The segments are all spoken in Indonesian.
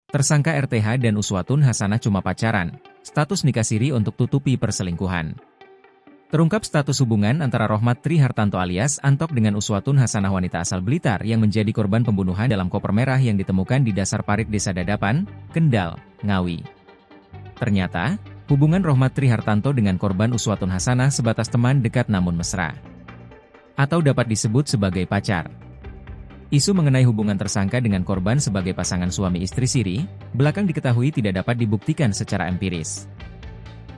Tersangka RTH dan Uswatun Hasanah cuma pacaran, status nikah siri untuk tutupi perselingkuhan. Terungkap status hubungan antara Rohmat Tri Hartanto alias Antok dengan Uswatun Hasanah wanita asal Blitar yang menjadi korban pembunuhan dalam koper merah yang ditemukan di dasar parit Desa Dadapan, Kendal, Ngawi. Ternyata, hubungan Rohmat Tri Hartanto dengan korban Uswatun Hasanah sebatas teman dekat namun mesra. Atau dapat disebut sebagai pacar. Isu mengenai hubungan tersangka dengan korban sebagai pasangan suami istri siri, belakang diketahui tidak dapat dibuktikan secara empiris.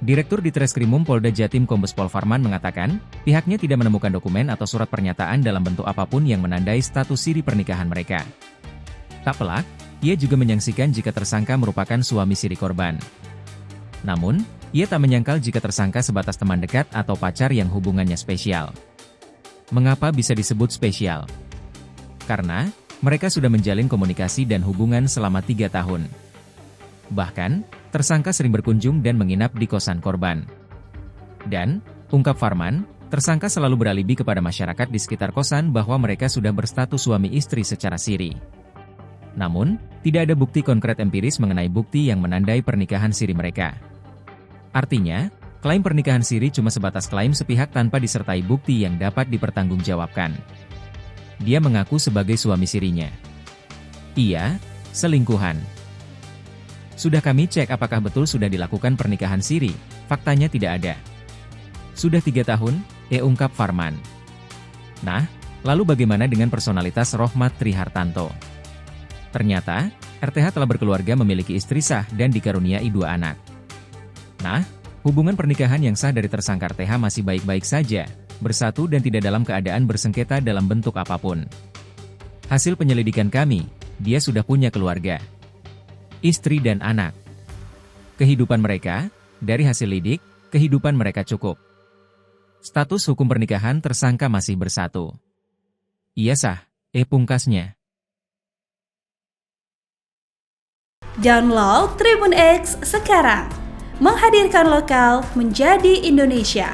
Direktur Ditreskrimum Polda Jatim Kombes Pol Farman mengatakan, pihaknya tidak menemukan dokumen atau surat pernyataan dalam bentuk apapun yang menandai status siri pernikahan mereka. Tak pelak, ia juga menyaksikan jika tersangka merupakan suami siri korban. Namun, ia tak menyangkal jika tersangka sebatas teman dekat atau pacar yang hubungannya spesial. Mengapa bisa disebut spesial? Karena, mereka sudah menjalin komunikasi dan hubungan selama 3 tahun. Bahkan, tersangka sering berkunjung dan menginap di kosan korban. Dan, ungkap Farman, tersangka selalu beralibi kepada masyarakat di sekitar kosan bahwa mereka sudah berstatus suami istri secara siri. Namun, tidak ada bukti konkret empiris mengenai bukti yang menandai pernikahan siri mereka. Artinya, klaim pernikahan siri cuma sebatas klaim sepihak tanpa disertai bukti yang dapat dipertanggungjawabkan. Dia mengaku sebagai suami sirinya. Ia, selingkuhan. Sudah kami cek apakah betul sudah dilakukan pernikahan siri, faktanya tidak ada. Sudah 3 tahun, ungkap Farman. Nah, lalu bagaimana dengan personalitas Rohmat Tri Hartanto? Ternyata, RTH telah berkeluarga memiliki istri sah dan dikaruniai 2 anak. Nah, hubungan pernikahan yang sah dari tersangka RTH masih baik-baik saja, bersatu dan tidak dalam keadaan bersengketa dalam bentuk apapun. Hasil penyelidikan kami, dia sudah punya keluarga, istri dan anak. Kehidupan mereka, dari hasil lidik, kehidupan mereka cukup. Status hukum pernikahan tersangka masih bersatu. Ia sah, pungkasnya. Download Tribun X sekarang, menghadirkan lokal menjadi Indonesia.